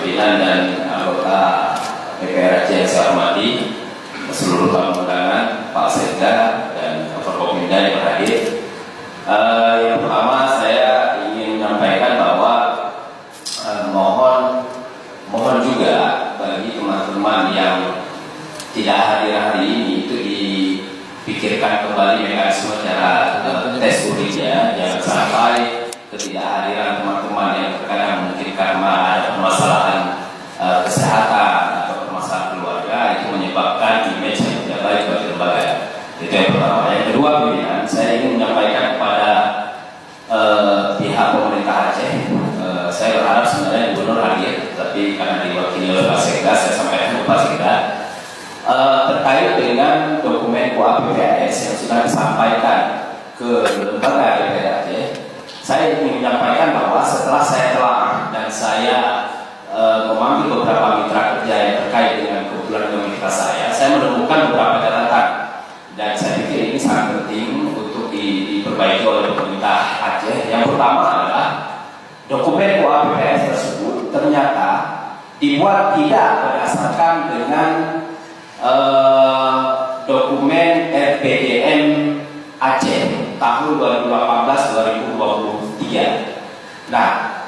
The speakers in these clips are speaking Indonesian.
pimpinan dan anggota DPR Aceh yang saya hormati, seluruh tamu undangan, Pak Sekda dan Forkopimda yang berhadir. Yang pertama saya ingin menyampaikan bahwa mohon juga bagi teman-teman yang tidak hadir hari ini itu dipikirkan kembali mekanisme cara tes urinnya, jangan sampai ketidakhadiran teman-teman yang terkadang mungkin karena ada permasalahan kesehatan atau permasalahan keluarga itu menyebabkan image yang tidak baik bagi lembaga. Itu yang pertama. Yang kedua, pimpinan, saya ingin menyampaikan kepada pihak pemerintah Aceh. Saya berharap sebenarnya Gubernur hadir, tapi karena diwakili oleh Pak Sekda, saya sampaikan ke Pak Sekda terkait dengan dokumen KUA-PPAS yang sudah disampaikan ke lembaga DPR Aceh. Saya ingin menyampaikan bahwa setelah saya telah dan saya memanggil beberapa mitra kerja yang terkait dengan kebetulan komunitas saya menemukan beberapa catatan dan saya pikir ini sangat penting untuk diperbaiki oleh pemerintah Aceh. Yang pertama adalah dokumen KUA-PPAS tersebut ternyata dibuat tidak berdasarkan dengan dokumen RPJM Aceh tahun 2018-2023. Nah,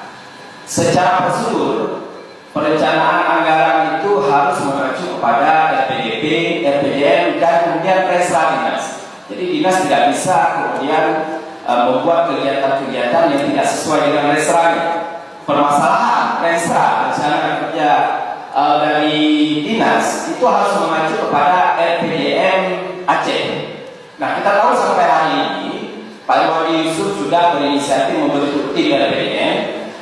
secara prosedur perencanaan anggaran itu harus mengacu kepada RPJP, RPJM dan kemudian Resra Dinas. Jadi dinas tidak bisa kemudian membuat kegiatan-kegiatan yang tidak sesuai dengan Resranya. Permasalahan Resra, rencana kerja dari dinas itu harus mengacu kepada RPJM Aceh. Nah, kita tahu sampai hari ini Pak Wali Yusuf sudah berinisiatif membentuk tim RPJM,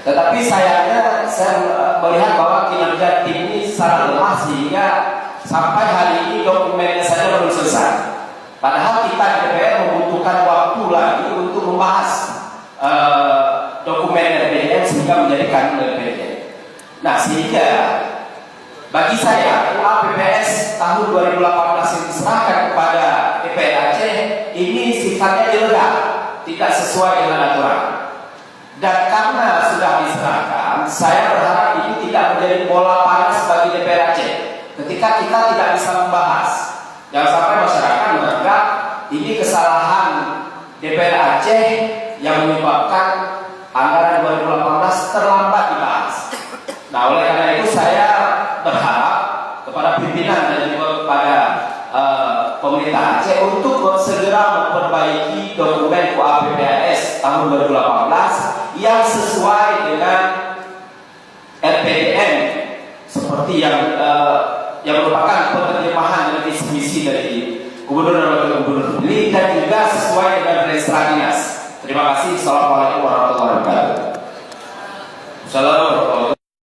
tetapi sayangnya saya melihat bahwa kinerja tim ini sangat lemah sehingga sampai hari ini dokumennya saja belum selesai. Padahal kita di DPR membutuhkan waktu lagi untuk membahas dokumen RPJM sehingga menjadi kanun RPJM. Nah, sehingga bagi saya KUA-PPAS tahun 2018 yang diserahkan kepada DPR Aceh ini sifatnya ilegal, tidak sesuai dengan aturan. Dan karena sudah diserahkan, saya berharap ini tidak menjadi bola panas bagi DPR Aceh ketika kita tidak bisa membahas. Jangan sampai masyarakat menganggap ini kesalahan DPR Aceh yang menyebabkan anggaran 2018 terlambat dibahas. Nah, oleh karena itu saya berharap kepada pimpinan dan juga kepada pemerintah Aceh untuk segera memperbaiki dokumen KUA-PPAS tahun 2018 yang sesuai dengan RPJM seperti yang merupakan penerjemahan dari visi misi dari Gubernur dan Wakil Gubernur terpilih dan juga sesuai dengan Resra Dinas. Terima kasih. Assalamualaikum warahmatullahi wabarakatuh. Assalamualaikum.